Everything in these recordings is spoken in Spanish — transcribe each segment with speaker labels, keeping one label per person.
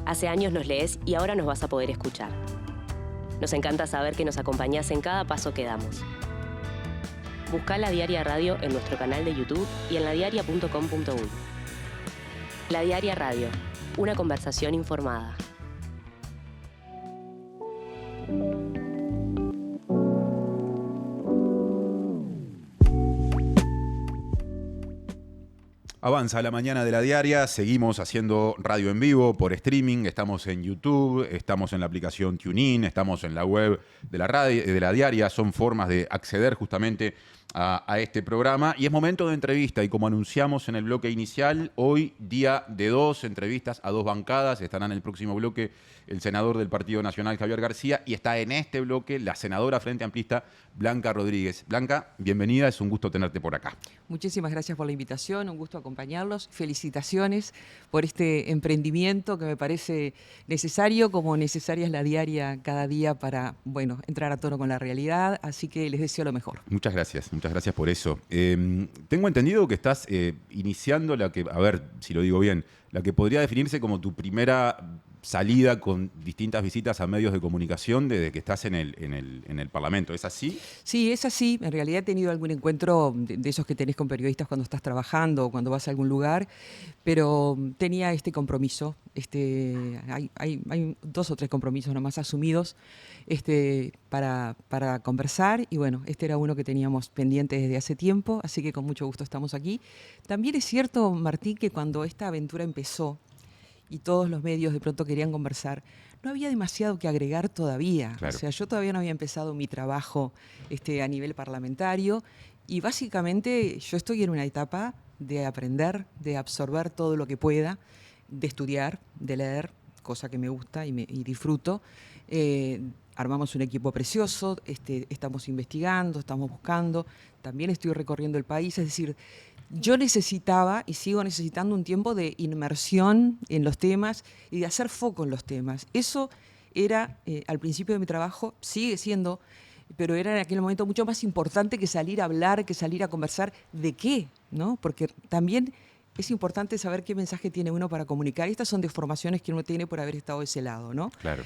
Speaker 1: Hace años nos lees y ahora nos vas a poder escuchar. Nos encanta saber que nos acompañás en cada paso que damos. Buscá La Diaria Radio en nuestro canal de YouTube y en ladiaria.com.uy. La Diaria Radio, una conversación informada.
Speaker 2: Avanza la mañana de La Diaria, seguimos haciendo radio en vivo por streaming, estamos en YouTube, estamos en la aplicación TuneIn, estamos en la web de la radio, de La Diaria, son formas de acceder justamente a este programa y es momento de entrevista y como anunciamos en el bloque inicial, hoy día de 2 entrevistas a 2 bancadas, estará en el próximo bloque el senador del Partido Nacional Javier García y está en este bloque la senadora Frente Amplista Blanca Rodríguez. Blanca, bienvenida, es un gusto tenerte por acá.
Speaker 3: Muchísimas gracias por la invitación, un gusto acompañarlos. Felicitaciones por este emprendimiento que me parece necesario, como necesaria es La Diaria cada día para, bueno, entrar a tono con la realidad, así que les deseo lo mejor.
Speaker 2: Muchas gracias por eso. Tengo entendido que estás iniciando la que, a ver si lo digo bien, la que podría definirse como tu primera salida con distintas visitas a medios de comunicación desde que estás en el Parlamento. ¿Es así? Sí, es así. En realidad he tenido algún encuentro de esos que tenés con periodistas cuando estás trabajando o cuando vas a algún lugar, pero tenía este compromiso. Hay 2 o 3 compromisos nomás asumidos para conversar y bueno, este era uno que teníamos pendiente desde hace tiempo, así que con mucho gusto estamos aquí. También es cierto, Martín, que cuando esta aventura empezó, y todos los medios de pronto querían conversar, no había demasiado que agregar todavía. Claro. O sea, yo todavía no había empezado mi trabajo a nivel parlamentario y básicamente yo estoy en una etapa de aprender, de absorber todo lo que pueda, de estudiar, de leer, cosa que me gusta y disfruto. Armamos un equipo precioso, estamos investigando, estamos buscando, también estoy recorriendo el país, es decir, yo necesitaba y sigo necesitando un tiempo de inmersión en los temas y de hacer foco en los temas. Eso era, al principio de mi trabajo, sigue siendo, pero era en aquel momento mucho más importante que salir a hablar, que salir a conversar de qué, ¿no? Porque también es importante saber qué mensaje tiene uno para comunicar. Estas son deformaciones que uno tiene por haber estado de ese lado, ¿no? Claro.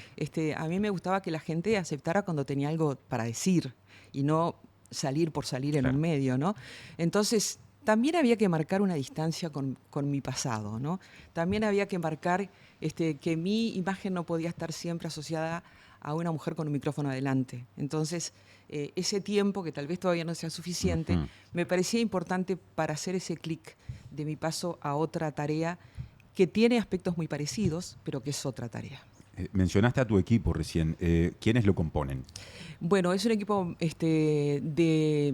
Speaker 2: A mí me gustaba que la gente aceptara cuando tenía algo para decir y no salir por salir en un medio, ¿no? Entonces, también había que marcar una distancia con mi pasado, ¿no? También había que marcar que mi imagen no podía estar siempre asociada a una mujer con un micrófono adelante. Entonces, ese tiempo, que tal vez todavía no sea suficiente, me parecía importante para hacer ese clic de mi paso a otra tarea que tiene aspectos muy parecidos, pero que es otra tarea. Mencionaste a tu equipo recién. ¿Quiénes lo componen?
Speaker 3: Bueno, es un equipo de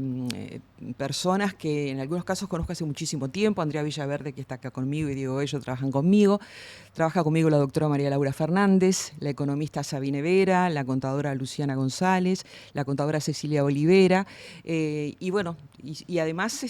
Speaker 3: personas que en algunos casos conozco hace muchísimo tiempo. Andrea Villaverde, que está acá conmigo, y Diego Bello trabajan conmigo. Trabaja conmigo la doctora María Laura Fernández, la economista Sabine Vera, la contadora Luciana González, la contadora Cecilia Olivera. Y bueno, y además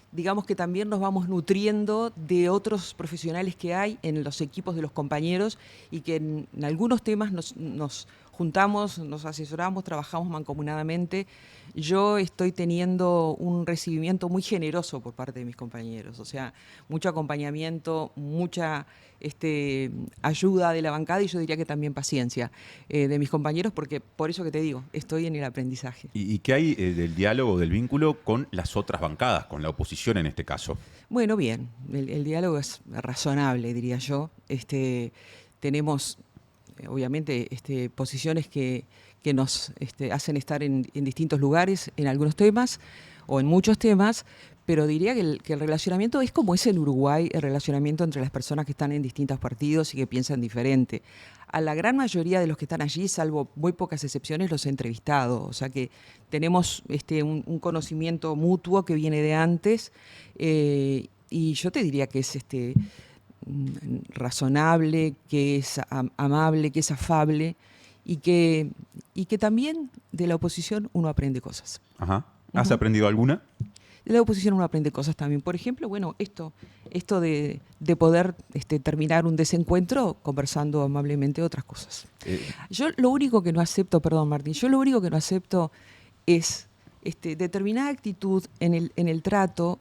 Speaker 3: digamos que también nos vamos nutriendo de otros profesionales que hay en los equipos de los compañeros y que en algunos temas nos juntamos, nos asesoramos, trabajamos mancomunadamente. Yo estoy teniendo un recibimiento muy generoso por parte de mis compañeros, o sea, mucho acompañamiento, mucha ayuda de la bancada y yo diría que también paciencia de mis compañeros, porque por eso que te digo, estoy en el aprendizaje.
Speaker 2: ¿Y qué hay del diálogo, del vínculo con las otras bancadas, con la oposición en este caso?
Speaker 3: Bueno, bien, el diálogo es razonable, diría yo. Tenemos obviamente posiciones que nos hacen estar en distintos lugares en algunos temas o en muchos temas, pero diría que el relacionamiento es como es en Uruguay, el relacionamiento entre las personas que están en distintos partidos y que piensan diferente. A la gran mayoría de los que están allí, salvo muy pocas excepciones, los he entrevistado. O sea que tenemos un conocimiento mutuo que viene de antes y yo te diría que es razonable, que es amable, que es afable y que también de la oposición uno aprende cosas.
Speaker 2: Ajá. ¿Has aprendido alguna?
Speaker 3: De la oposición uno aprende cosas también. Por ejemplo, bueno, esto de poder terminar un desencuentro conversando amablemente otras cosas. Yo lo único que no acepto, perdón Martín, yo lo único que no acepto es determinada actitud en el trato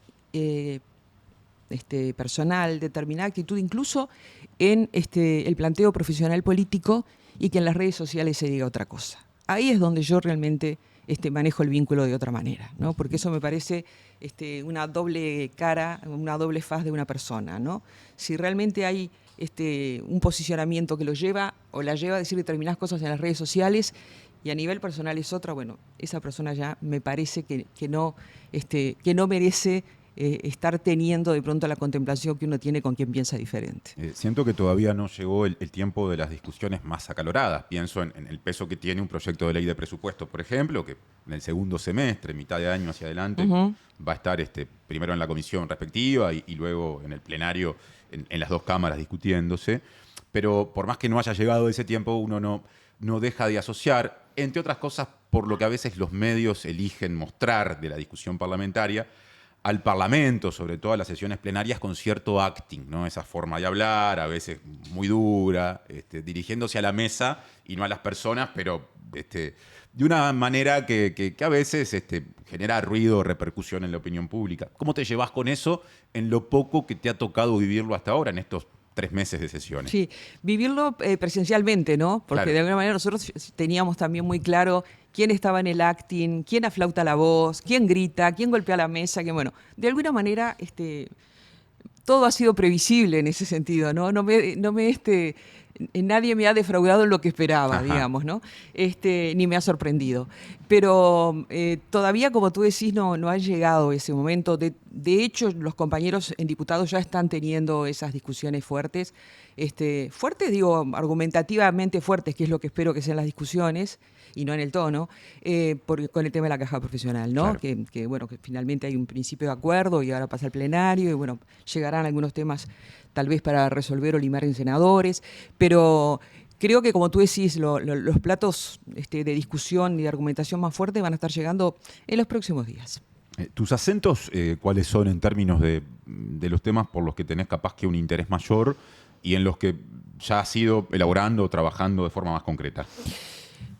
Speaker 2: personal, determinada actitud, incluso en el planteo profesional político, y que en las redes sociales se diga otra cosa. Ahí es donde yo realmente manejo el vínculo de otra manera, ¿no? Porque eso me parece una doble cara, una doble faz de una persona, ¿no? Si realmente hay un posicionamiento que lo lleva o la lleva a decir determinadas cosas en las redes sociales y a nivel personal es otra, bueno, esa persona ya me parece que no merece estar teniendo de pronto la contemplación que uno tiene con quien piensa diferente.
Speaker 4: Siento que todavía no llegó el tiempo de las discusiones más acaloradas. Pienso en el peso que tiene un proyecto de ley de presupuesto, por ejemplo, que en el segundo semestre, mitad de año hacia adelante, va a estar primero en la comisión respectiva y luego en el plenario, en las dos cámaras discutiéndose. Pero por más que no haya llegado ese tiempo, uno no deja de asociar, entre otras cosas, por lo que a veces los medios eligen mostrar de la discusión parlamentaria, al Parlamento, sobre todo a las sesiones plenarias, con cierto acting, ¿no? Esa forma de hablar, a veces muy dura, dirigiéndose a la mesa y no a las personas, pero de una manera que a veces genera ruido o repercusión en la opinión pública. ¿Cómo te llevas con eso en lo poco que te ha tocado vivirlo hasta ahora, en estos 3 meses de sesiones?
Speaker 2: Sí, vivirlo presencialmente, ¿no? Porque claro, de alguna manera nosotros teníamos también muy claro quién estaba en el acting, quién aflauta la voz, quién grita, quién golpea la mesa, que bueno, de alguna manera todo ha sido previsible en ese sentido, ¿no? Nadie me ha defraudado en lo que esperaba, digamos, ¿no? Ni me ha sorprendido. Pero todavía, como tú decís, no ha llegado ese momento. De hecho, los compañeros en diputados ya están teniendo esas discusiones fuertes. Fuertes, digo, argumentativamente fuertes, que es lo que espero que sean las discusiones, y no en el tono, con el tema de la caja profesional, ¿no? Claro. Que bueno, que finalmente hay un principio de acuerdo y ahora pasa al plenario y bueno, llegarán algunos temas tal vez para resolver o limar en senadores, pero creo que, como tú decís, los platos de discusión y de argumentación más fuertes van a estar llegando en los próximos días.
Speaker 4: ¿Tus acentos cuáles son en términos de los temas por los que tenés capaz que un interés mayor y en los que ya has ido elaborando o trabajando de forma más concreta?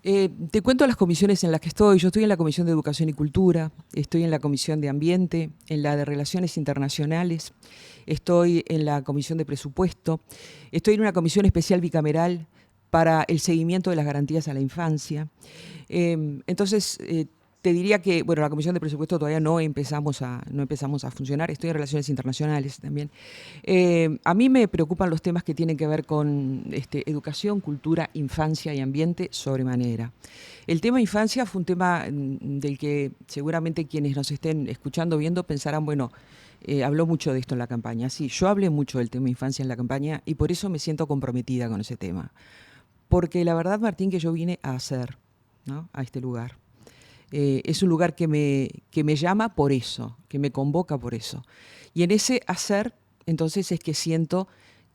Speaker 2: Te cuento las comisiones en las que estoy. Yo estoy en la Comisión de Educación y Cultura, estoy en la Comisión de Ambiente, en la de Relaciones Internacionales, estoy en la Comisión de Presupuesto, estoy en una comisión especial bicameral para el seguimiento de las garantías a la infancia. Entonces, te diría que, bueno, la Comisión de Presupuesto todavía no empezamos a funcionar. Estoy en Relaciones Internacionales también. A mí me preocupan los temas que tienen que ver con educación, cultura, infancia y ambiente sobremanera. El tema infancia fue un tema del que seguramente quienes nos estén escuchando, viendo, pensarán, bueno, habló mucho de esto en la campaña. Sí, yo hablé mucho del tema infancia en la campaña y por eso me siento comprometida con ese tema. Porque la verdad, Martín, que yo vine a hacer, ¿no? A este lugar. Es un lugar que me llama por eso, que me convoca por eso. Y en ese hacer, entonces, es que siento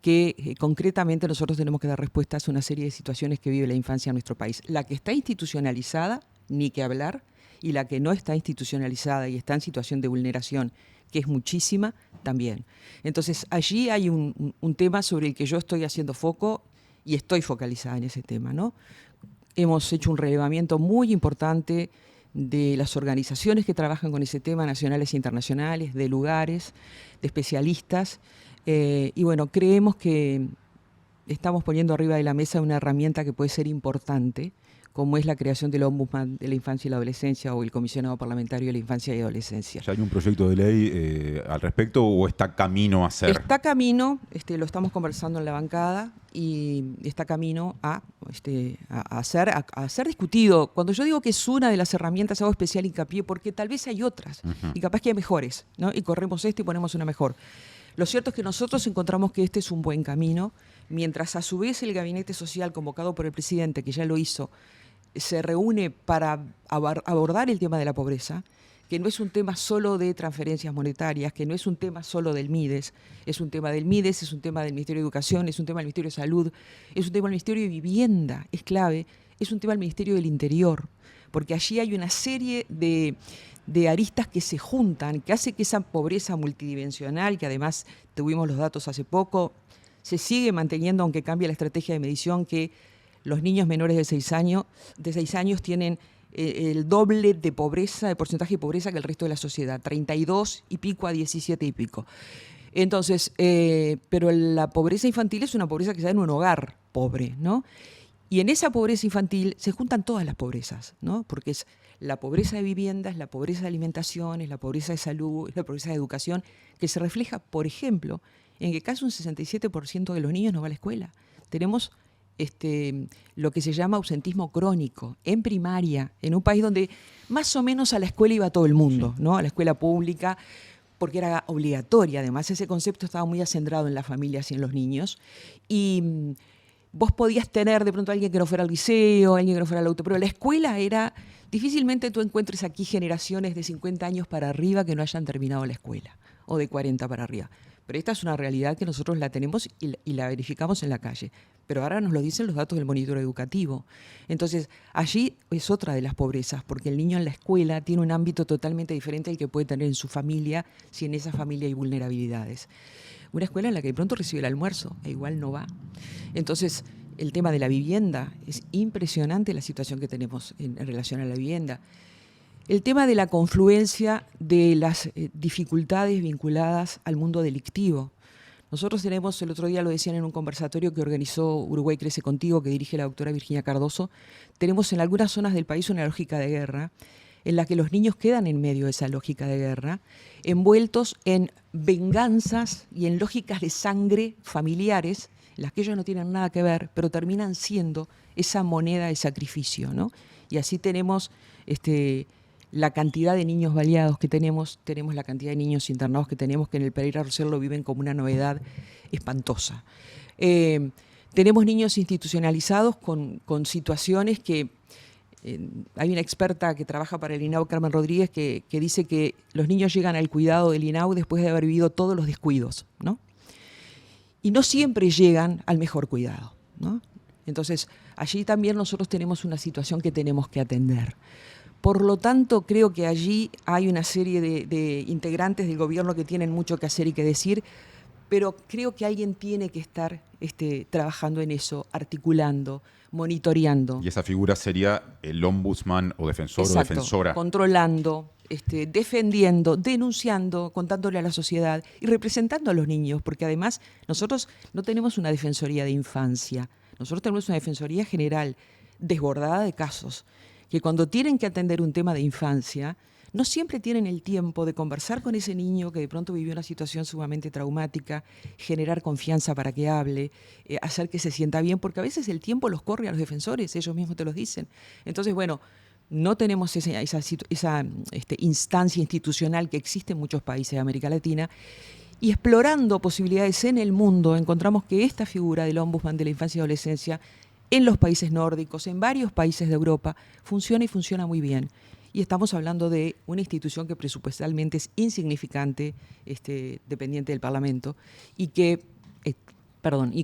Speaker 2: que concretamente nosotros tenemos que dar respuestas a una serie de situaciones que vive la infancia en nuestro país. La que está institucionalizada, ni que hablar, y la que no está institucionalizada y está en situación de vulneración, que es muchísima, también. Entonces, allí hay un tema sobre el que yo estoy haciendo foco y estoy focalizada en ese tema, ¿no? Hemos hecho un relevamiento muy importante de las organizaciones que trabajan con ese tema, nacionales e internacionales, de lugares, de especialistas, y bueno, creemos que estamos poniendo arriba de la mesa una herramienta que puede ser importante, como es la creación del Ombudsman de la Infancia y la Adolescencia o el Comisionado Parlamentario de la Infancia y Adolescencia.
Speaker 4: ¿Ya hay un proyecto de ley al respecto o está camino a ser?
Speaker 2: Está camino, lo estamos conversando en la bancada y está camino a ser discutido. Cuando yo digo que es una de las herramientas, hago especial hincapié porque tal vez hay otras y capaz que hay mejores, ¿no? Y corremos esto y ponemos una mejor. Lo cierto es que nosotros encontramos que este es un buen camino, mientras a su vez el Gabinete Social convocado por el presidente, que ya lo hizo, se reúne para abordar el tema de la pobreza, que no es un tema solo de transferencias monetarias, que no es un tema solo del MIDES, es un tema del MIDES, es un tema del Ministerio de Educación, es un tema del Ministerio de Salud, es un tema del Ministerio de Vivienda, es clave, es un tema del Ministerio del Interior, porque allí hay una serie de aristas que se juntan, que hace que esa pobreza multidimensional, que además tuvimos los datos hace poco, se sigue manteniendo, aunque cambie la estrategia de medición, que los niños menores de 6 años tienen el doble de pobreza, de porcentaje de pobreza que el resto de la sociedad, 32 y pico a 17 y pico. Entonces, pero la pobreza infantil es una pobreza que se da en un hogar pobre, ¿no? Y en esa pobreza infantil se juntan todas las pobrezas, ¿no? Porque es la pobreza de vivienda, es la pobreza de alimentación, es la pobreza de salud, es la pobreza de educación, que se refleja, por ejemplo, en que casi un 67% de los niños no va a la escuela. Tenemos lo que se llama ausentismo crónico en primaria, en un país donde más o menos a la escuela iba todo el mundo, ¿no? A la escuela pública, porque era obligatoria. Además, ese concepto estaba muy acendrado en las familias y en los niños. Y vos podías tener de pronto a alguien que no fuera al liceo, alguien que no fuera al auto, pero la escuela era... Difícilmente tú encuentres aquí generaciones de 50 años para arriba que no hayan terminado la escuela, o de 40 para arriba. Pero esta es una realidad que nosotros la tenemos y la verificamos en la calle. Pero ahora nos lo dicen los datos del monitoreo educativo. Entonces, allí es otra de las pobrezas, porque el niño en la escuela tiene un ámbito totalmente diferente al que puede tener en su familia, si en esa familia hay vulnerabilidades. Una escuela en la que de pronto recibe el almuerzo e igual no va. Entonces, el tema de la vivienda, es impresionante la situación que tenemos en relación a la vivienda. El tema de la confluencia de las dificultades vinculadas al mundo delictivo. Nosotros tenemos, el otro día lo decían en un conversatorio que organizó Uruguay Crece Contigo, que dirige la doctora Virginia Cardoso, tenemos en algunas zonas del país una lógica de guerra, en la que los niños quedan en medio de esa lógica de guerra, envueltos en venganzas y en lógicas de sangre familiares, en las que ellos no tienen nada que ver, pero terminan siendo esa moneda de sacrificio, ¿no? Y así tenemos la cantidad de niños baleados que tenemos la cantidad de niños internados que tenemos, que en el Pereira Rossell lo viven como una novedad espantosa. Tenemos niños institucionalizados con situaciones que... hay una experta que trabaja para el INAU, Carmen Rodríguez, que dice que los niños llegan al cuidado del INAU después de haber vivido todos los descuidos, ¿no? Y no siempre llegan al mejor cuidado, ¿no? Entonces, allí también nosotros tenemos una situación que tenemos que atender. Por lo tanto, creo que allí hay una serie de integrantes del gobierno que tienen mucho que hacer y que decir, pero creo que alguien tiene que estar trabajando en eso, articulando, monitoreando.
Speaker 4: Y esa figura sería el ombudsman o defensor.
Speaker 2: Exacto,
Speaker 4: o defensora.
Speaker 2: Controlando, defendiendo, denunciando, contándole a la sociedad y representando a los niños, porque además nosotros no tenemos una defensoría de infancia, nosotros tenemos una defensoría general desbordada de casos, que cuando tienen que atender un tema de infancia, no siempre tienen el tiempo de conversar con ese niño que de pronto vivió una situación sumamente traumática, generar confianza para que hable, hacer que se sienta bien, porque a veces el tiempo los corre a los defensores, ellos mismos te los dicen. Entonces, bueno, no tenemos esa instancia institucional que existe en muchos países de América Latina, y explorando posibilidades en el mundo, encontramos que esta figura del ombudsman de la infancia y adolescencia en los países nórdicos, en varios países de Europa, funciona y funciona muy bien. Y estamos hablando de una institución que presupuestalmente es insignificante, dependiente del Parlamento, y que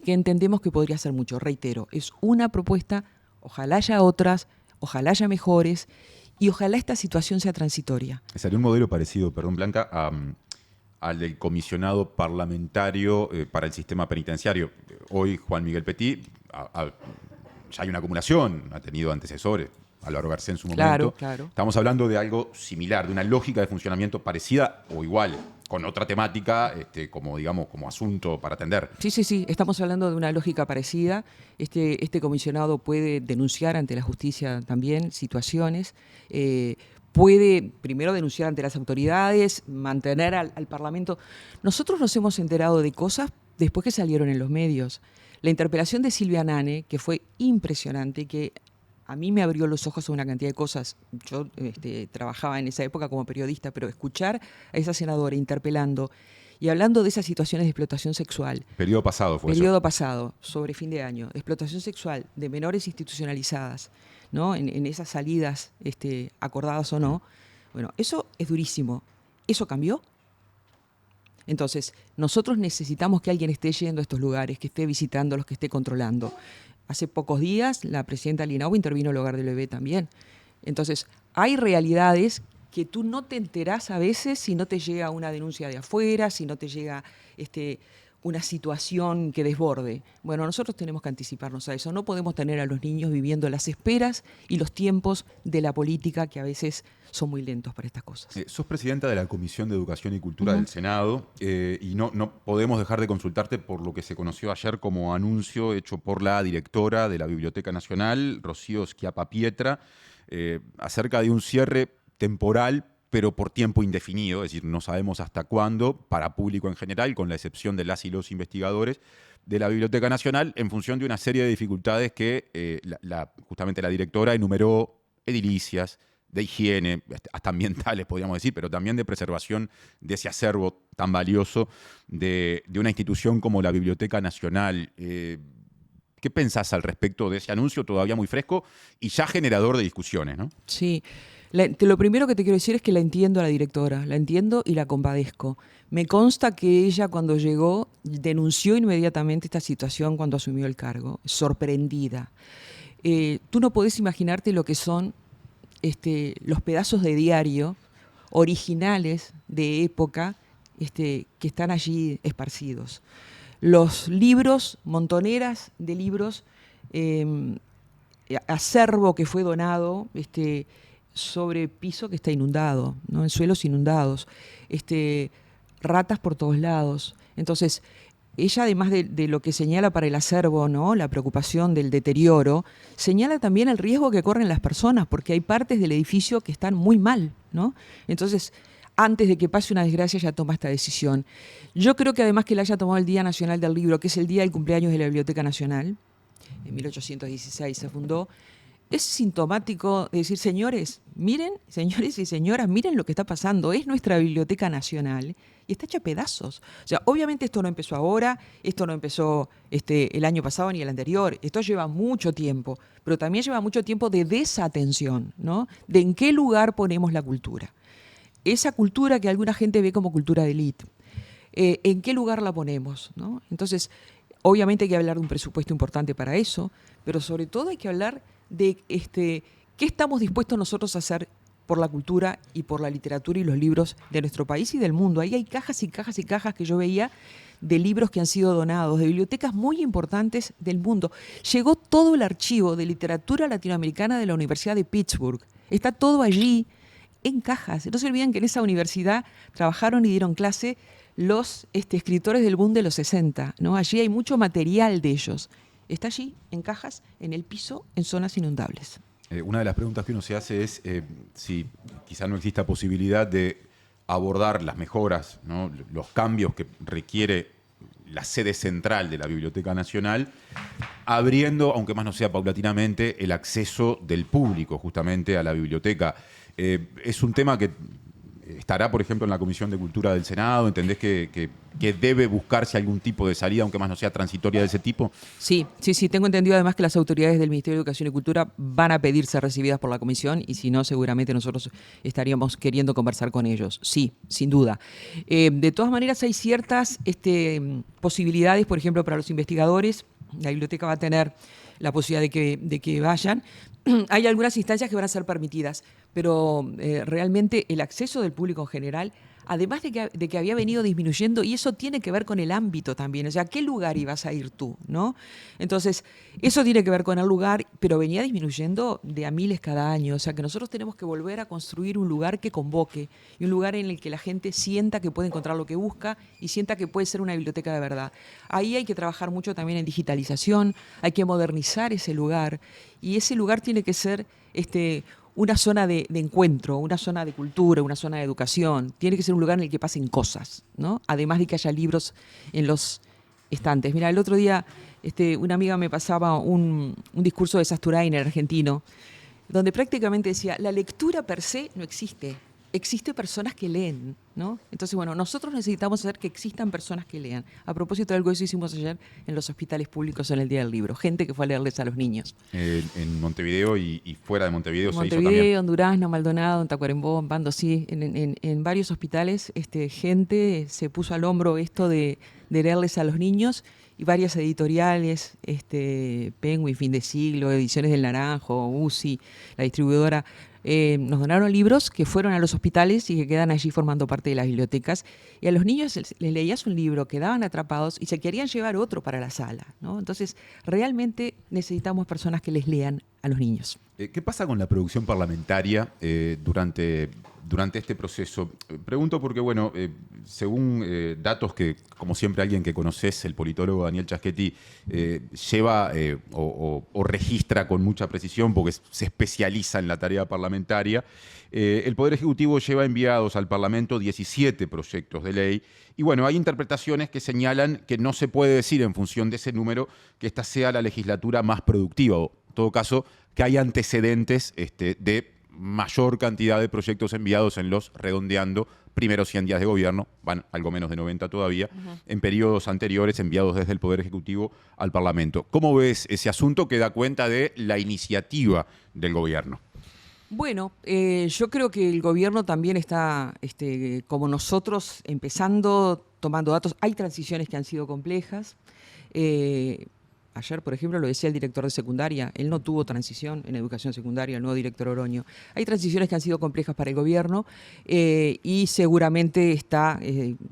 Speaker 2: entendemos que podría ser mucho. Reitero, es una propuesta, ojalá haya otras, ojalá haya mejores, y ojalá esta situación sea transitoria.
Speaker 4: Sería un modelo parecido, perdón, Blanca, al del comisionado parlamentario para el sistema penitenciario. Hoy Juan Miguel Petit, ya hay una acumulación, ha tenido antecesores. Álvaro Garcés en su momento.
Speaker 2: Claro.
Speaker 4: Estamos hablando de algo similar, de una lógica de funcionamiento parecida o igual, con otra temática como asunto para atender.
Speaker 2: Sí. Estamos hablando de una lógica parecida. Este comisionado puede denunciar ante la justicia también situaciones. Puede primero denunciar ante las autoridades, mantener al Parlamento. Nosotros nos hemos enterado de cosas después que salieron en los medios. La interpelación de Silvia Nane, que fue impresionante, que a mí me abrió los ojos a una cantidad de cosas. Yo trabajaba en esa época como periodista, pero escuchar a esa senadora interpelando y hablando de esas situaciones de explotación sexual.
Speaker 4: Periodo pasado fue eso.
Speaker 2: Periodo pasado, sobre fin de año. De explotación sexual de menores institucionalizadas, ¿no? En esas salidas acordadas o no. Bueno, eso es durísimo. ¿Eso cambió? Entonces, nosotros necesitamos que alguien esté yendo a estos lugares, que esté visitándolos, que esté controlando. Hace pocos días la presidenta Linau intervino en el hogar del bebé también. Entonces, hay realidades que tú no te enterás a veces si no te llega una denuncia de afuera, si no te llega una situación que desborde. Bueno, nosotros tenemos que anticiparnos a eso. No podemos tener a los niños viviendo las esperas y los tiempos de la política, que a veces son muy lentos para estas cosas.
Speaker 4: Sos presidenta de la Comisión de Educación y Cultura del Senado y no podemos dejar de consultarte por lo que se conoció ayer como anuncio hecho por la directora de la Biblioteca Nacional, Rocío Schiappa-Pietra, acerca de un cierre temporal pero por tiempo indefinido, es decir, no sabemos hasta cuándo, para público en general, con la excepción de las y los investigadores de la Biblioteca Nacional, en función de una serie de dificultades que justamente la directora enumeró: edilicias, de higiene, hasta ambientales, podríamos decir, pero también de preservación de ese acervo tan valioso de una institución como la Biblioteca Nacional. ¿Qué pensás al respecto de ese anuncio todavía muy fresco y ya generador de discusiones, ¿no?
Speaker 2: Sí. Lo primero que te quiero decir es que la entiendo a la directora, la entiendo y la compadezco. Me consta que ella, cuando llegó, denunció inmediatamente esta situación cuando asumió el cargo, sorprendida. Tú no podés imaginarte lo que son los pedazos de diario originales de época que están allí esparcidos. Los libros, montoneras de libros, acervo que fue donado, sobre piso que está inundado, ¿no? En suelos inundados, ratas por todos lados. Entonces, ella, además de lo que señala para el acervo, ¿no?, la preocupación del deterioro, señala también el riesgo que corren las personas, porque hay partes del edificio que están muy mal, ¿no? Entonces, antes de que pase una desgracia, ella toma esta decisión. Yo creo que además que la haya tomado el Día Nacional del Libro, que es el día del cumpleaños de la Biblioteca Nacional, en 1816 se fundó, es sintomático de decir: señores, miren, señores y señoras, miren lo que está pasando. Es nuestra Biblioteca Nacional y está hecha pedazos. O sea, obviamente esto no empezó ahora, esto no empezó el año pasado ni el anterior. Esto lleva mucho tiempo, pero también lleva mucho tiempo de desatención, ¿no? De en qué lugar ponemos la cultura. Esa cultura que alguna gente ve como cultura de élite, ¿en qué lugar la ponemos, ¿no? Entonces, obviamente hay que hablar de un presupuesto importante para eso, pero sobre todo hay que hablar de qué estamos dispuestos nosotros a hacer por la cultura y por la literatura y los libros de nuestro país y del mundo. Ahí hay cajas y cajas y cajas que yo veía de libros que han sido donados, de bibliotecas muy importantes del mundo. Llegó todo el archivo de literatura latinoamericana de la Universidad de Pittsburgh. Está todo allí en cajas. No se olviden que en esa universidad trabajaron y dieron clase los escritores del boom de los 60, ¿no? Allí hay mucho material de ellos. Está allí, en cajas, en el piso, en zonas inundables.
Speaker 4: Una de las preguntas que uno se hace es si quizá no exista posibilidad de abordar las mejoras, ¿no?, los cambios que requiere la sede central de la Biblioteca Nacional, abriendo, aunque más no sea paulatinamente, el acceso del público justamente a la biblioteca. Es un tema que estará, por ejemplo, en la Comisión de Cultura del Senado. ¿Entendés que debe buscarse algún tipo de salida, aunque más no sea transitoria, de ese tipo?
Speaker 2: Sí. Tengo entendido además que las autoridades del Ministerio de Educación y Cultura van a pedir ser recibidas por la Comisión, y si no, seguramente nosotros estaríamos queriendo conversar con ellos. Sí, sin duda. De todas maneras, hay ciertas posibilidades, por ejemplo, para los investigadores. La biblioteca va a tener la posibilidad de que vayan. Hay algunas instancias que van a ser permitidas, pero realmente el acceso del público en general, además de que había venido disminuyendo, y eso tiene que ver con el ámbito también, o sea, ¿a qué lugar ibas a ir tú, ¿no? Entonces, eso tiene que ver con el lugar, pero venía disminuyendo de a miles cada año, o sea, que nosotros tenemos que volver a construir un lugar que convoque, y un lugar en el que la gente sienta que puede encontrar lo que busca y sienta que puede ser una biblioteca de verdad. Ahí hay que trabajar mucho también en digitalización, hay que modernizar ese lugar, y ese lugar tiene que ser una zona de encuentro, una zona de cultura, una zona de educación. Tiene que ser un lugar en el que pasen cosas, ¿no? Además de que haya libros en los estantes. Mira, el otro día una amiga me pasaba un discurso de Sasturain, argentino, donde prácticamente decía: la lectura per se no existe. Existen personas que leen, ¿no? Entonces, bueno, nosotros necesitamos hacer que existan personas que lean. A propósito de algo que eso hicimos ayer en los hospitales públicos en el Día del Libro. Gente que fue a leerles a los niños.
Speaker 4: En Montevideo y fuera de Montevideo se hizo también.
Speaker 2: Montevideo, en Durazno, Maldonado, en Tacuarembó, en Pando, sí. En varios hospitales gente se puso al hombro esto de leerles a los niños, y varias editoriales, Penguin, Fin de Siglo, Ediciones del Naranjo, UCI, la distribuidora, nos donaron libros que fueron a los hospitales y que quedan allí formando parte de las bibliotecas. Y a los niños les leías un libro, quedaban atrapados y se querían llevar otro para la sala, ¿no? Entonces, realmente necesitamos personas que les lean a los niños.
Speaker 4: ¿Qué pasa con la producción parlamentaria durante este proceso? Pregunto porque, bueno, según datos que, como siempre, alguien que conoces, el politólogo Daniel Chaschetti, lleva o registra con mucha precisión, porque se especializa en la tarea parlamentaria, el Poder Ejecutivo lleva enviados al Parlamento 17 proyectos de ley. Y bueno, hay interpretaciones que señalan que no se puede decir en función de ese número que esta sea la legislatura más productiva, o en todo caso, que hay antecedentes de mayor cantidad de proyectos enviados en los, redondeando, primeros 100 días de gobierno, van algo menos de 90 todavía, en periodos anteriores enviados desde el Poder Ejecutivo al Parlamento. ¿Cómo ves ese asunto que da cuenta de la iniciativa del gobierno?
Speaker 2: Bueno, yo creo que el gobierno también está, como nosotros, empezando, tomando datos. Hay transiciones que han sido complejas. Ayer, por ejemplo, lo decía el director de secundaria, él no tuvo transición en educación secundaria, el nuevo director Oroño. Hay transiciones que han sido complejas para el gobierno y seguramente está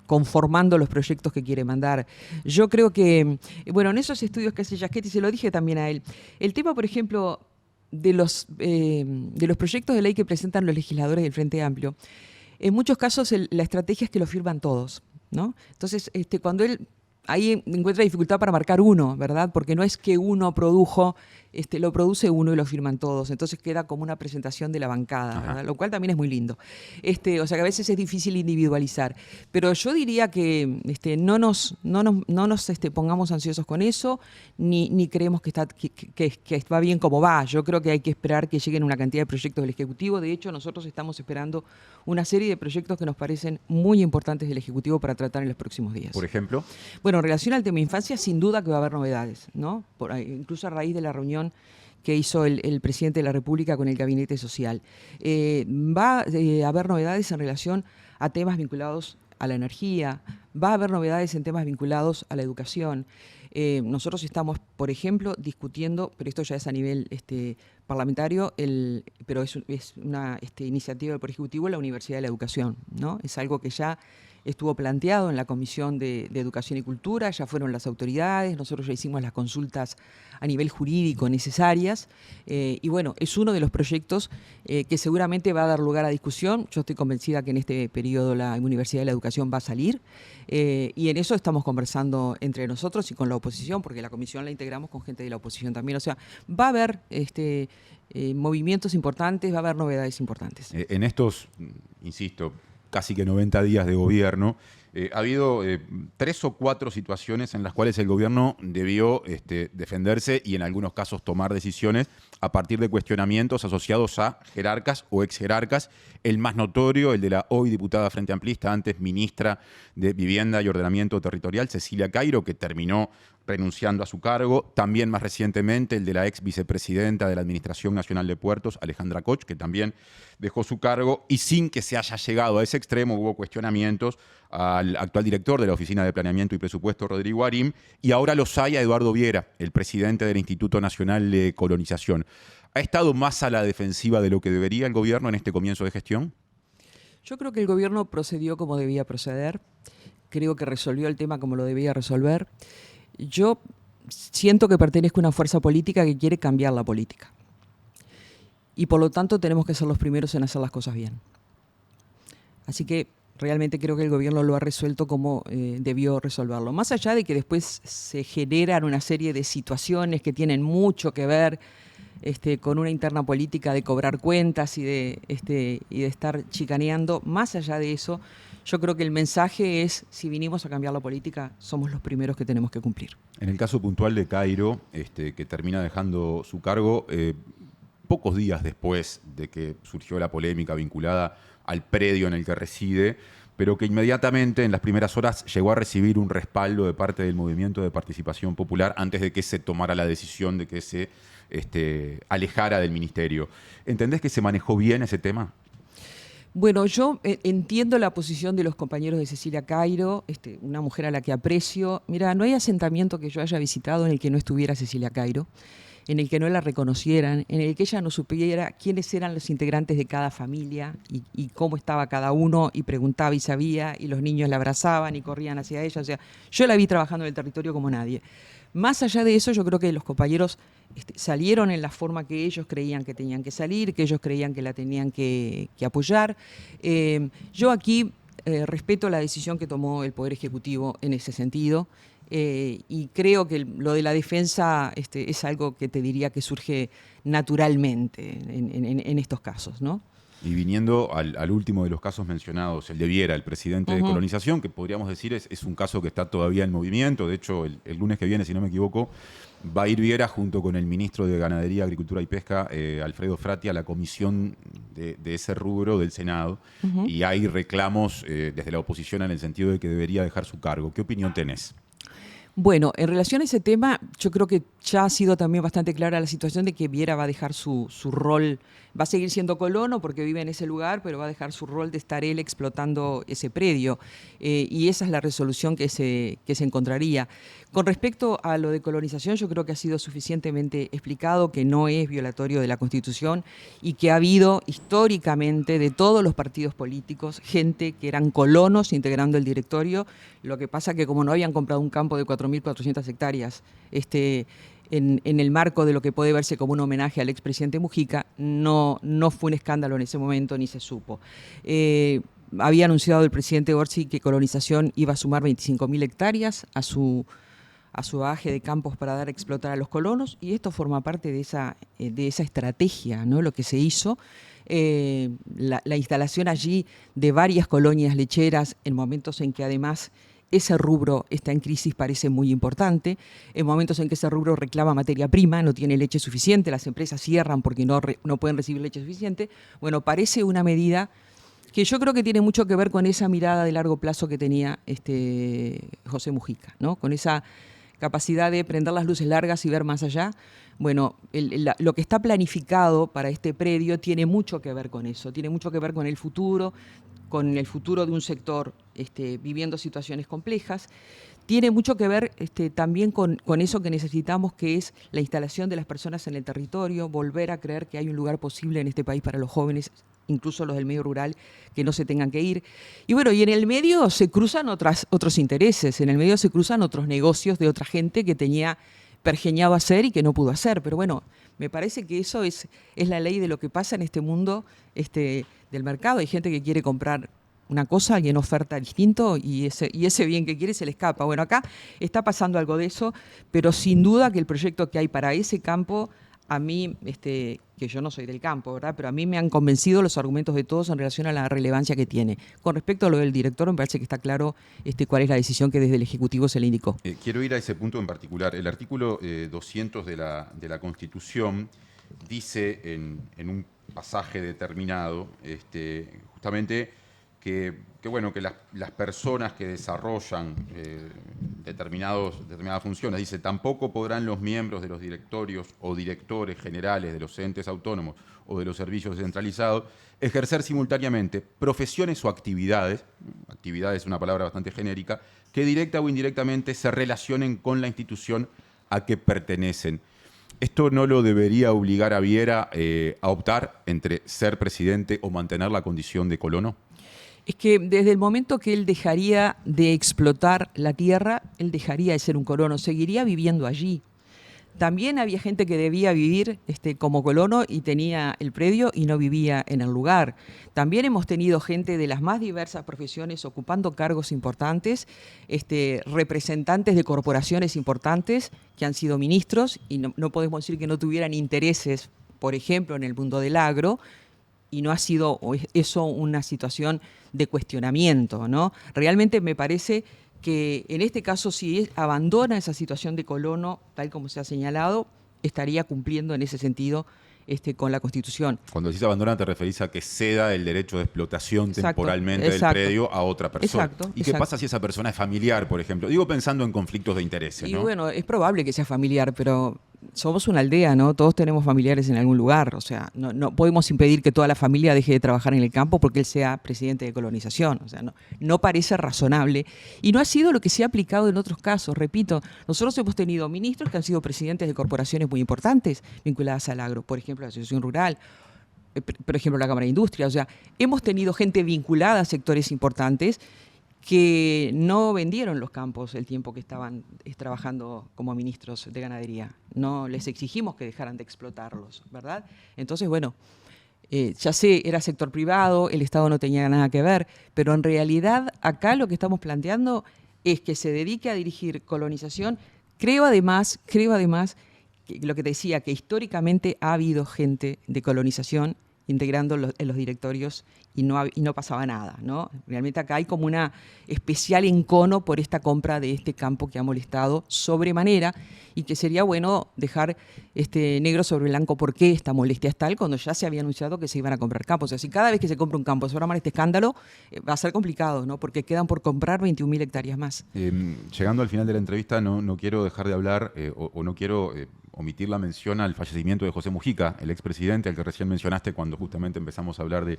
Speaker 2: conformando los proyectos que quiere mandar. Yo creo que, bueno, en esos estudios que hace Chaschetti, se lo dije también a él, el tema, por ejemplo, de los proyectos de ley que presentan los legisladores del Frente Amplio, en muchos casos la estrategia es que lo firman todos, ¿no? Entonces, cuando él ahí encuentra dificultad para marcar uno, ¿verdad? Porque no es que uno produjo, lo produce uno y lo firman todos. Entonces queda como una presentación de la bancada, ¿verdad? Lo cual también es muy lindo. O sea que a veces es difícil individualizar. Pero yo diría que no nos pongamos ansiosos con eso, ni creemos que va bien como va. Yo creo que hay que esperar que lleguen una cantidad de proyectos del Ejecutivo. De hecho, nosotros estamos esperando una serie de proyectos que nos parecen muy importantes del Ejecutivo para tratar en los próximos días.
Speaker 4: Por ejemplo.
Speaker 2: Bueno, en relación al tema infancia, sin duda que va a haber novedades, ¿no? Incluso a raíz de la reunión que hizo el presidente de la República con el Gabinete Social. Va a haber novedades en relación a temas vinculados a la energía, va a haber novedades en temas vinculados a la educación. Nosotros estamos, por ejemplo, discutiendo, pero esto ya es a nivel parlamentario, pero es una iniciativa del Poder Ejecutivo, la Universidad de la Educación, ¿no? Es algo que ya estuvo planteado en la Comisión de Educación y Cultura, ya fueron las autoridades, nosotros ya hicimos las consultas a nivel jurídico necesarias, y bueno, es uno de los proyectos que seguramente va a dar lugar a discusión. Yo estoy convencida que en este periodo la Universidad de la Educación va a salir, y en eso estamos conversando entre nosotros y con la oposición, porque la comisión la integramos con gente de la oposición también. O sea, va a haber movimientos importantes, va a haber novedades importantes.
Speaker 4: En estos, insisto, casi que 90 días de gobierno, ha habido 3 o 4 situaciones en las cuales el gobierno debió defenderse y en algunos casos tomar decisiones a partir de cuestionamientos asociados a jerarcas o ex jerarcas. El más notorio, el de la hoy diputada Frente Amplista, antes ministra de Vivienda y Ordenamiento Territorial, Cecilia Cairo, que terminó renunciando a su cargo. También más recientemente el de la ex vicepresidenta de la Administración Nacional de Puertos, Alejandra Koch, que también dejó su cargo, y sin que se haya llegado a ese extremo hubo cuestionamientos al actual director de la Oficina de Planeamiento y Presupuesto, Rodrigo Arim, y ahora los hay a Eduardo Viera, el presidente del Instituto Nacional de Colonización. ¿Ha estado más a la defensiva de lo que debería el gobierno en este comienzo de gestión?
Speaker 2: Yo creo que el gobierno procedió como debía proceder, creo que resolvió el tema como lo debía resolver. Yo siento que pertenezco a una fuerza política que quiere cambiar la política. Y por lo tanto tenemos que ser los primeros en hacer las cosas bien. Así que realmente creo que el gobierno lo ha resuelto como debió resolverlo. Más allá de que después se generan una serie de situaciones que tienen mucho que ver con una interna política de cobrar cuentas y de estar chicaneando, más allá de eso, yo creo que el mensaje es, si vinimos a cambiar la política, somos los primeros que tenemos que cumplir.
Speaker 4: En el caso puntual de Cairo, que termina dejando su cargo, pocos días después de que surgió la polémica vinculada al predio en el que reside, pero que inmediatamente en las primeras horas llegó a recibir un respaldo de parte del Movimiento de Participación Popular antes de que se tomara la decisión de que se alejara del ministerio. ¿Entendés que se manejó bien ese tema?
Speaker 3: Bueno, yo entiendo la posición de los compañeros de Cecilia Cairo, una mujer a la que aprecio. Mira, no hay asentamiento que yo haya visitado en el que no estuviera Cecilia Cairo, en el que no la reconocieran, en el que ella no supiera quiénes eran los integrantes de cada familia y cómo estaba cada uno, y preguntaba y sabía, y los niños la abrazaban y corrían hacia ella. O sea, yo la vi trabajando en el territorio como nadie. Más allá de eso, yo creo que los compañeros salieron en la forma que ellos creían que tenían que salir, que ellos creían que la tenían que apoyar. Yo aquí respeto la decisión que tomó el Poder Ejecutivo en ese sentido, y creo que lo de la defensa es algo que te diría que surge naturalmente en estos casos, ¿no?
Speaker 4: Y viniendo al último de los casos mencionados, el de Viera, el presidente de colonización, que podríamos decir es un caso que está todavía en movimiento. De hecho, el lunes que viene, si no me equivoco, va a ir Viera junto con el ministro de Ganadería, Agricultura y Pesca, Alfredo Frati, a la comisión de ese rubro del Senado. Y hay reclamos desde la oposición en el sentido de que debería dejar su cargo. ¿Qué opinión tenés?
Speaker 3: Bueno, en relación a ese tema, yo creo que ya ha sido también bastante clara la situación de que Viera va a dejar su rol, va a seguir siendo colono porque vive en ese lugar, pero va a dejar su rol de estar él explotando ese predio, y esa es la resolución que se encontraría. Con respecto a lo de colonización, yo creo que ha sido suficientemente explicado que no es violatorio de la Constitución y que ha habido históricamente de todos los partidos políticos gente que eran colonos integrando el directorio. Lo que pasa que como no habían comprado un campo de 4.400 hectáreas en el marco de lo que puede verse como un homenaje al expresidente Mujica, no fue un escándalo en ese momento ni se supo. Había anunciado el presidente Orsi que colonización iba a sumar 25.000 hectáreas a su bagaje de campos para dar a explotar a los colonos, y esto forma parte de esa estrategia, ¿no? Lo que se hizo, la instalación allí de varias colonias lecheras en momentos en que además ese rubro está en crisis parece muy importante, en momentos en que ese rubro reclama materia prima, no tiene leche suficiente, las empresas cierran porque no pueden recibir leche suficiente. Bueno, parece una medida que yo creo que tiene mucho que ver con esa mirada de largo plazo que tenía José Mujica, ¿no? Con esa capacidad de prender las luces largas y ver más allá. Bueno, lo que está planificado para este predio tiene mucho que ver con eso, tiene mucho que ver con el futuro de un sector viviendo situaciones complejas. Tiene mucho que ver también con eso que necesitamos, que es la instalación de las personas en el territorio, volver a creer que hay un lugar posible en este país para los jóvenes, incluso los del medio rural, que no se tengan que ir. Y bueno, y en el medio se cruzan otros intereses, en el medio se cruzan otros negocios de otra gente que tenía pergeñado hacer y que no pudo hacer. Pero bueno, me parece que eso es la ley de lo que pasa en este mundo del mercado. Hay gente que quiere comprar una cosa, alguien oferta distinto y ese bien que quiere se le escapa. Bueno, acá está pasando algo de eso, pero sin duda que el proyecto que hay para ese campo, a mí, que yo no soy del campo, ¿verdad? Pero a mí me han convencido los argumentos de todos en relación a la relevancia que tiene. Con respecto a lo del director, me parece que está claro cuál es la decisión que desde el Ejecutivo se le indicó.
Speaker 4: Quiero ir a ese punto en particular. El artículo 200 de la Constitución dice en un pasaje determinado justamente que las personas que desarrollan determinadas funciones, dice, tampoco podrán los miembros de los directorios o directores generales de los entes autónomos o de los servicios descentralizados ejercer simultáneamente profesiones o actividades es una palabra bastante genérica, que directa o indirectamente se relacionen con la institución a que pertenecen. ¿Esto no lo debería obligar a Viera a optar entre ser presidente o mantener la condición de colono?
Speaker 3: Es que desde el momento que él dejaría de explotar la tierra, él dejaría de ser un colono, seguiría viviendo allí. También había gente que debía vivir como colono y tenía el predio y no vivía en el lugar. También hemos tenido gente de las más diversas profesiones ocupando cargos importantes, representantes de corporaciones importantes que han sido ministros, y no podemos decir que no tuvieran intereses, por ejemplo, en el mundo del agro, y no ha sido eso una situación de cuestionamiento, ¿no? Realmente me parece que en este caso, si abandona esa situación de colono, tal como se ha señalado, estaría cumpliendo en ese sentido con la Constitución.
Speaker 4: Cuando decís abandona, te referís a que ceda el derecho de explotación temporalmente del predio a otra persona. ¿Y qué pasa si esa persona es familiar, por ejemplo? Digo pensando en conflictos de intereses, ¿no?
Speaker 3: Y bueno, es probable que sea familiar, pero
Speaker 2: somos una aldea, ¿no? Todos tenemos familiares en algún lugar. O sea, no podemos impedir que toda la familia deje de trabajar en el campo porque él sea presidente de colonización. O sea, no parece razonable. Y no ha sido lo que se ha aplicado en otros casos. Repito, nosotros hemos tenido ministros que han sido presidentes de corporaciones muy importantes vinculadas al agro. Por ejemplo, la Asociación Rural, por ejemplo, la Cámara de Industria. O sea, hemos tenido gente vinculada a sectores importantes que no vendieron los campos el tiempo que estaban trabajando como ministros de ganadería. No les exigimos que dejaran de explotarlos, ¿verdad? Entonces, bueno, ya sé, era sector privado, el Estado no tenía nada que ver, pero en realidad acá lo que estamos planteando es que se dedique a dirigir colonización. Creo además que lo que te decía, que históricamente ha habido gente de colonización integrando en los directorios y no pasaba nada, ¿no? Realmente acá hay como una especial encono por esta compra de este campo que ha molestado sobremanera y que sería bueno dejar negro sobre blanco por qué esta molestia es tal cuando ya se había anunciado que se iban a comprar campos. O sea, si cada vez que se compra un campo se va a armar este escándalo, va a ser complicado, ¿no? Porque quedan por comprar 21.000 hectáreas más.
Speaker 4: Llegando al final de la entrevista, no quiero dejar de hablar o no quiero omitir la mención al fallecimiento de José Mujica, el expresidente al que recién mencionaste cuando justamente empezamos a hablar del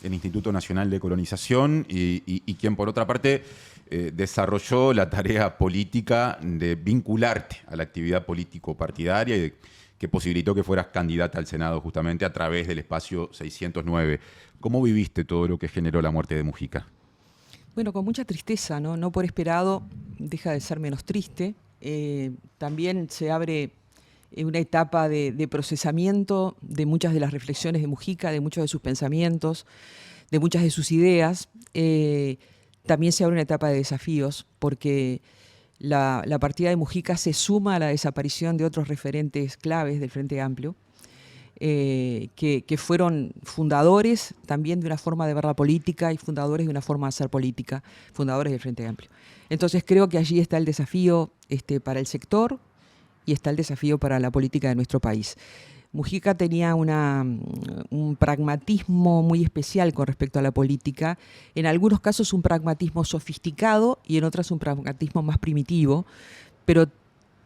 Speaker 4: Instituto Nacional de Colonización y quien por otra parte desarrolló la tarea política de vincularte a la actividad político-partidaria y que posibilitó que fueras candidata al Senado justamente a través del espacio 609. ¿Cómo viviste todo lo que generó la muerte de Mujica?
Speaker 2: Bueno, con mucha tristeza, ¿no? No por esperado deja de ser menos triste. También se abre una etapa de procesamiento de muchas de las reflexiones de Mujica, de muchos de sus pensamientos, de muchas de sus ideas. También se abre una etapa de desafíos, porque la partida de Mujica se suma a la desaparición de otros referentes claves del Frente Amplio, que fueron fundadores también de una forma de ver la política y fundadores de una forma de hacer política, fundadores del Frente Amplio. Entonces creo que allí está el desafío para el sector, y está el desafío para la política de nuestro país. Mujica tenía un pragmatismo muy especial con respecto a la política, en algunos casos un pragmatismo sofisticado y en otros un pragmatismo más primitivo, pero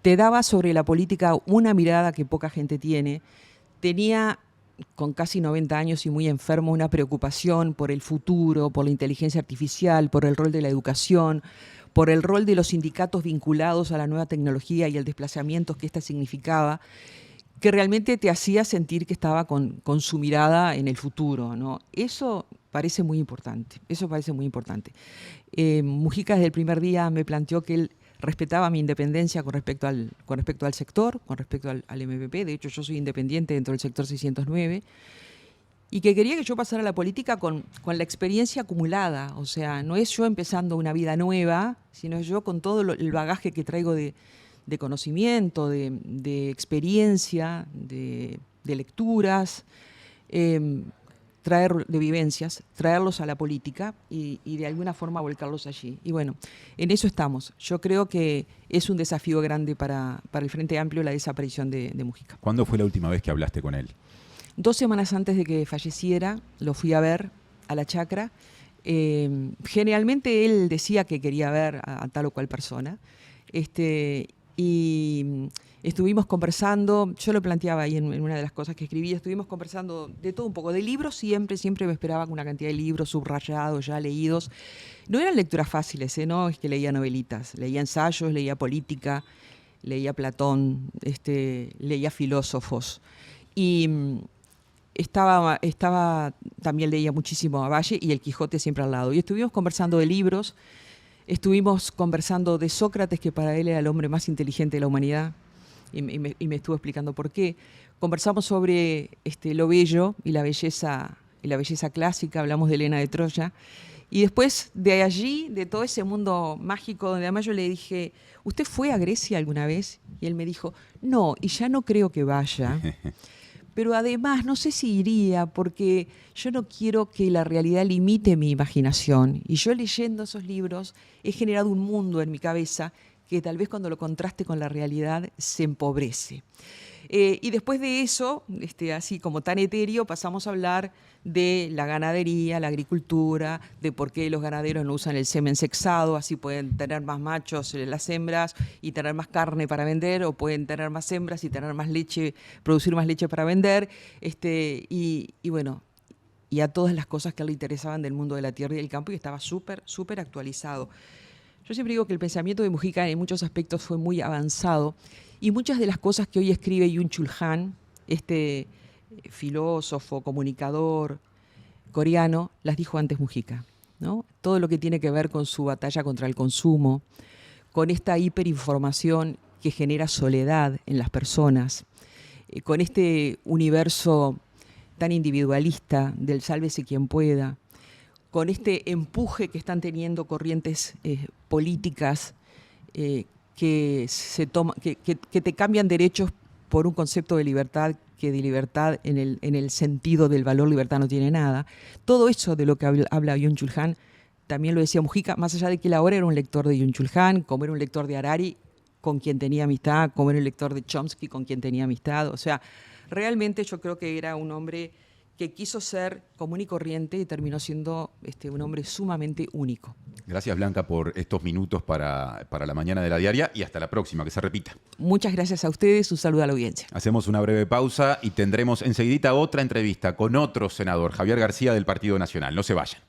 Speaker 2: te daba sobre la política una mirada que poca gente tiene. Tenía, con casi 90 años y muy enfermo, una preocupación por el futuro, por la inteligencia artificial, por el rol de la educación, por el rol de los sindicatos vinculados a la nueva tecnología y el desplazamiento que ésta significaba, que realmente te hacía sentir que estaba con su mirada en el futuro, ¿no? Eso parece muy importante, Mujica desde el primer día me planteó que él respetaba mi independencia con respecto al sector, con respecto al MPP. De hecho, yo soy independiente dentro del sector 609, y que quería que yo pasara a la política con la experiencia acumulada. O sea, no es yo empezando una vida nueva, sino es yo con todo el bagaje que traigo de conocimiento, de experiencia, de lecturas, de vivencias, traerlos a la política y de alguna forma volcarlos allí. Y bueno, en eso estamos. Yo creo que es un desafío grande para el Frente Amplio la desaparición de Mujica.
Speaker 4: ¿Cuándo fue la última vez que hablaste con él?
Speaker 2: 2 semanas antes de que falleciera, lo fui a ver a la chacra. Generalmente él decía que quería ver a tal o cual persona. Y estuvimos conversando, yo lo planteaba ahí en una de las cosas que escribí, estuvimos conversando de todo un poco, de libros siempre me esperaba una cantidad de libros subrayados, ya leídos. No eran lecturas fáciles, no es que leía novelitas, leía ensayos, leía política, leía Platón, leía filósofos. Y también leía muchísimo a Valle y el Quijote siempre al lado. Y estuvimos conversando de libros, estuvimos conversando de Sócrates, que para él era el hombre más inteligente de la humanidad, y me estuvo explicando por qué. Conversamos sobre lo bello y la belleza clásica, hablamos de Helena de Troya. Y después de allí, de todo ese mundo mágico, donde además yo le dije, ¿usted fue a Grecia alguna vez? Y él me dijo, no, y ya no creo que vaya. Pero además no sé si iría porque yo no quiero que la realidad limite mi imaginación. Y yo leyendo esos libros he generado un mundo en mi cabeza que tal vez cuando lo contraste con la realidad se empobrece. Y después de eso, así como tan etéreo, pasamos a hablar de la ganadería, la agricultura, de por qué los ganaderos no usan el semen sexado, así pueden tener más machos las hembras y tener más carne para vender, o pueden tener más hembras y tener más leche, producir más leche para vender, y bueno, y a todas las cosas que a él le interesaban del mundo de la tierra y del campo, y estaba súper, súper actualizado. Yo siempre digo que el pensamiento de Mujica en muchos aspectos fue muy avanzado, y muchas de las cosas que hoy escribe Byung-Chul Han, este filósofo, comunicador coreano, las dijo antes Mujica, ¿no? Todo lo que tiene que ver con su batalla contra el consumo, con esta hiperinformación que genera soledad en las personas, con este universo tan individualista del sálvese quien pueda, con este empuje que están teniendo corrientes políticas que te cambian derechos por un concepto de libertad, que de libertad en el sentido del valor libertad no tiene nada. Todo eso de lo que habla Byung-Chul Han, también lo decía Mujica, más allá de que él ahora era un lector de Byung-Chul Han, como era un lector de Harari, con quien tenía amistad, como era un lector de Chomsky, con quien tenía amistad. O sea, realmente yo creo que era un hombre que quiso ser común y corriente y terminó siendo un hombre sumamente único.
Speaker 4: Gracias, Blanca, por estos minutos para la mañana de la diaria, y hasta la próxima, que se repita.
Speaker 2: Muchas gracias a ustedes, un saludo a la audiencia.
Speaker 4: Hacemos una breve pausa y tendremos enseguidita otra entrevista con otro senador, Javier García, del Partido Nacional. No se vayan.